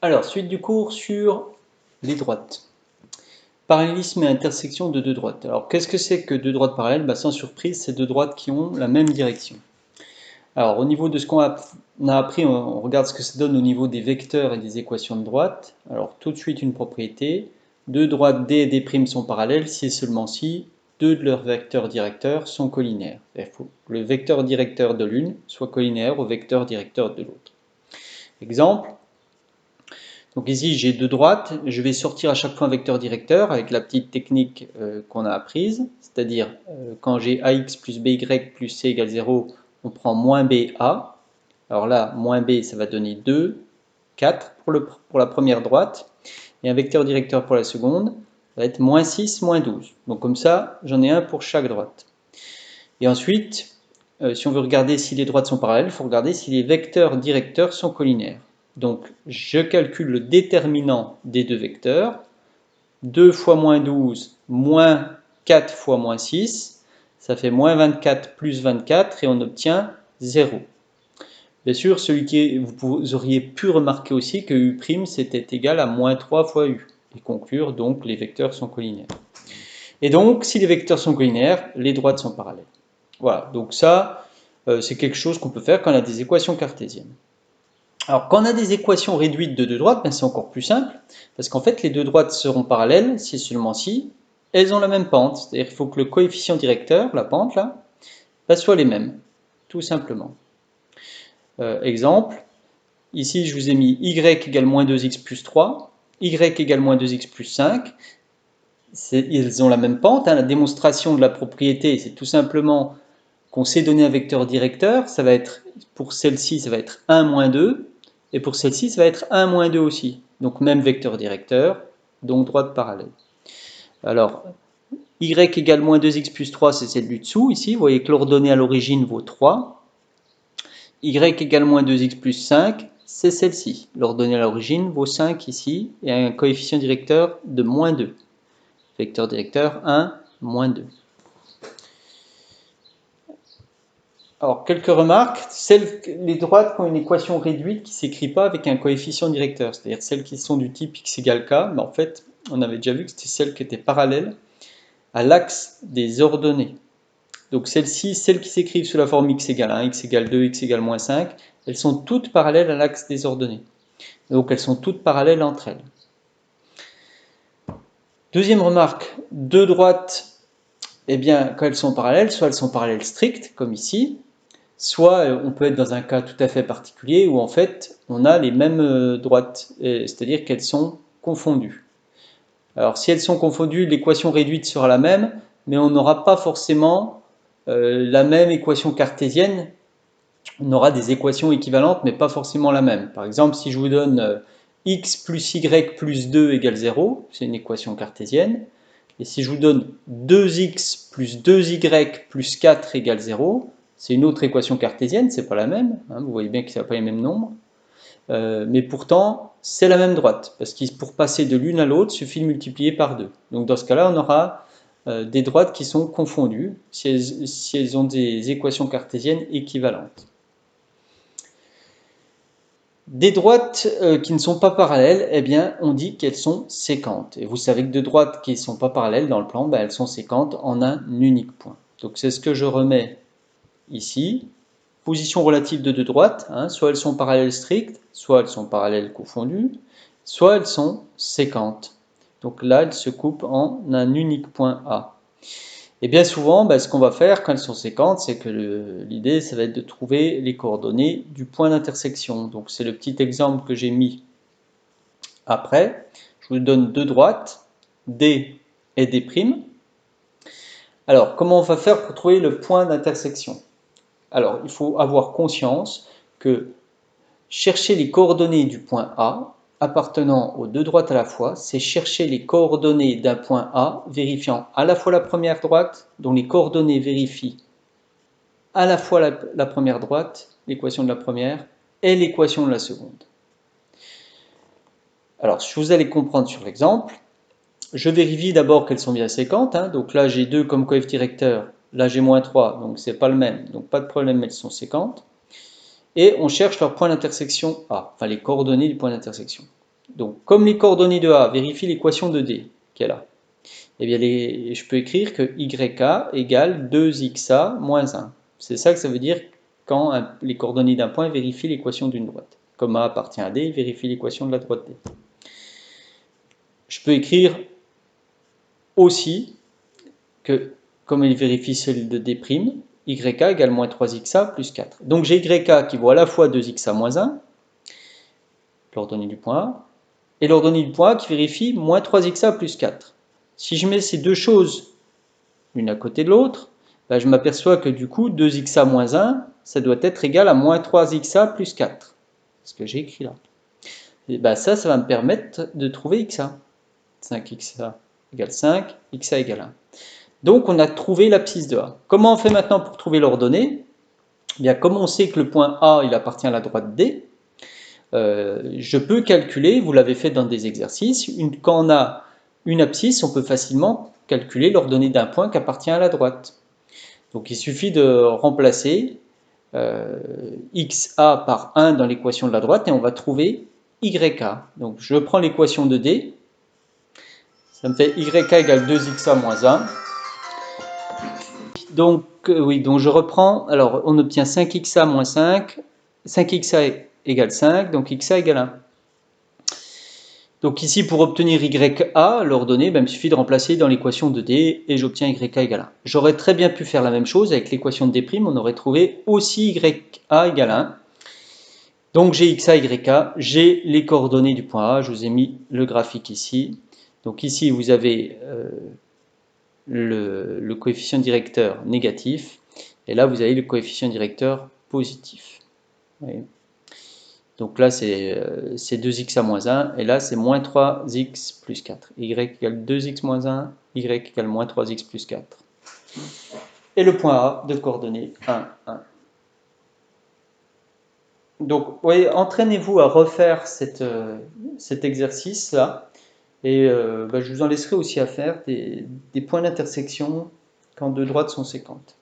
Alors, suite du cours sur les droites. Parallélisme et intersection de deux droites. Alors, qu'est-ce que c'est que deux droites parallèles? Sans surprise, c'est deux droites qui ont la même direction. Alors, au niveau de ce qu'on a appris, on regarde ce que ça donne au niveau des vecteurs et des équations de droite. Alors, tout de suite, une propriété. Deux droites D et D' sont parallèles si et seulement si deux de leurs vecteurs directeurs sont collinaires. Il faut que le vecteur directeur de l'une soit collinaire au vecteur directeur de l'autre. Exemple. Donc ici, j'ai deux droites, je vais sortir à chaque fois un vecteur directeur avec la petite technique qu'on a apprise, c'est-à-dire quand j'ai ax plus by plus c égale 0, on prend moins ba. Alors là, moins b, ça va donner 2, 4 pour la première droite, et un vecteur directeur pour la seconde, ça va être moins 6, moins 12. Donc comme ça, j'en ai un pour chaque droite. Et ensuite, si on veut regarder si les droites sont parallèles, il faut regarder si les vecteurs directeurs sont collinaires. Donc, je calcule le déterminant des deux vecteurs. 2 fois moins 12, moins 4 fois moins 6, ça fait moins 24 plus 24 et on obtient 0. Bien sûr, vous auriez pu remarquer aussi que U' c'était égal à moins 3 fois U. Et conclure, donc, les vecteurs sont collinaires. Et donc, si les vecteurs sont collinaires, les droites sont parallèles. Voilà, donc ça, c'est quelque chose qu'on peut faire quand on a des équations cartésiennes. Alors, quand on a des équations réduites de deux droites, c'est encore plus simple, parce qu'en fait, les deux droites seront parallèles si seulement si elles ont la même pente. C'est-à-dire qu'il faut que le coefficient directeur, la pente là, soit les mêmes, tout simplement. Exemple, ici je vous ai mis y égale moins 2x plus 3, y égale moins 2x plus 5, ils ont la même pente, la démonstration de la propriété, c'est tout simplement qu'on sait donner un vecteur directeur, ça va être, pour celle-ci, ça va être 1 moins 2, et pour celle-ci, ça va être 1 moins 2 aussi. Donc même vecteur directeur, donc droite parallèle. Alors, y égale moins 2x plus 3, c'est celle du dessous, ici. Vous voyez que l'ordonnée à l'origine vaut 3. Y égale moins 2x plus 5, c'est celle-ci. L'ordonnée à l'origine vaut 5 ici, et un coefficient directeur de moins 2. Vecteur directeur 1, moins 2. Alors, quelques remarques. Les droites qui ont une équation réduite qui ne s'écrit pas avec un coefficient directeur, c'est-à-dire celles qui sont du type x égale k, mais en fait, on avait déjà vu que c'était celles qui étaient parallèles à l'axe des ordonnées. Donc celles-ci, celles qui s'écrivent sous la forme x égale 1, x égale 2, x égale moins 5, elles sont toutes parallèles à l'axe des ordonnées. Donc elles sont toutes parallèles entre elles. Deuxième remarque, deux droites, quand elles sont parallèles, soit elles sont parallèles strictes, comme ici, soit on peut être dans un cas tout à fait particulier où en fait on a les mêmes droites, c'est-à-dire qu'elles sont confondues. Alors si elles sont confondues, l'équation réduite sera la même, mais on n'aura pas forcément la même équation cartésienne. On aura des équations équivalentes, mais pas forcément la même. Par exemple, si je vous donne x plus y plus 2 égale 0, c'est une équation cartésienne. Et si je vous donne 2x plus 2y plus 4 égale 0, c'est une autre équation cartésienne, c'est pas la même, vous voyez bien que ça n'a pas les mêmes nombres, mais pourtant c'est la même droite, parce que pour passer de l'une à l'autre, il suffit de multiplier par 2. Donc dans ce cas-là, on aura des droites qui sont confondues, si elles ont des équations cartésiennes équivalentes. Des droites qui ne sont pas parallèles, on dit qu'elles sont séquentes. Et vous savez que deux droites qui ne sont pas parallèles dans le plan, elles sont séquentes en un unique point. Donc c'est ce que je remets ici. Position relative de deux droites, soit elles sont parallèles strictes, soit elles sont parallèles confondues, soit elles sont séquentes. Donc là, elles se coupent en un unique point A. Et bien souvent, ce qu'on va faire quand elles sont séquentes, c'est que l'idée, ça va être de trouver les coordonnées du point d'intersection. Donc c'est le petit exemple que j'ai mis après. Je vous donne deux droites, D et D'. Alors, comment on va faire pour trouver le point d'intersection? Alors, il faut avoir conscience que chercher les coordonnées du point A appartenant aux deux droites à la fois, c'est chercher les coordonnées d'un point A vérifiant à la fois la première droite, dont les coordonnées vérifient à la fois la première droite, l'équation de la première, et l'équation de la seconde. Alors, si vous allez comprendre sur l'exemple, je vérifie d'abord qu'elles sont bien séquentes, donc là j'ai 2 comme coefficient directeur, là j'ai moins 3, donc c'est pas le même, donc pas de problème, elles sont séquentes. Et on cherche leur point d'intersection A, enfin les coordonnées du point d'intersection. Donc, comme les coordonnées de A vérifient l'équation de D, qui est là, eh bien je peux écrire que YA égale 2XA moins 1. C'est ça que ça veut dire quand les coordonnées d'un point vérifient l'équation d'une droite. Comme A appartient à D, il vérifie l'équation de la droite D. Je peux écrire aussi que, comme il vérifie celle de D', YA égale moins 3XA plus 4. Donc j'ai YA qui vaut à la fois 2XA moins 1, l'ordonnée du point A, et l'ordonnée du point A qui vérifie moins 3XA plus 4. Si je mets ces deux choses l'une à côté de l'autre, ben je m'aperçois que du coup 2XA moins 1, ça doit être égal à moins 3XA plus 4. C'est ce que j'ai écrit là. Et ben ça va me permettre de trouver XA. 5XA égale 5, XA égale 1. Donc on a trouvé l'abscisse de A. Comment on fait maintenant pour trouver l'ordonnée? Bien, comme on sait que le point A il appartient à la droite D, je peux calculer, vous l'avez fait dans des exercices, quand on a une abscisse, on peut facilement calculer l'ordonnée d'un point qui appartient à la droite. Donc il suffit de remplacer XA par 1 dans l'équation de la droite et on va trouver YA. Donc je prends l'équation de D, ça me fait YA égale 2XA moins 1. Donc, donc je reprends, alors on obtient 5XA moins 5, 5XA égale 5, donc XA égale 1. Donc ici, pour obtenir YA, l'ordonnée, il me suffit de remplacer dans l'équation de D et j'obtiens YA égale 1. J'aurais très bien pu faire la même chose avec l'équation de D', on aurait trouvé aussi YA égale 1. Donc j'ai XA, YA, j'ai les coordonnées du point A, je vous ai mis le graphique ici. Donc ici, vous avez le coefficient directeur négatif, et là, vous avez le coefficient directeur positif. Vous voyez. Donc là, c'est 2XA moins 1, et là, c'est moins 3x plus 4. Y égale 2x moins 1, y égale moins 3x plus 4. Et le point A de coordonnées 1, 1. Donc, vous voyez, entraînez-vous à refaire cet exercice-là, et je vous en laisserai aussi à faire des points d'intersection quand deux droites sont séquentes.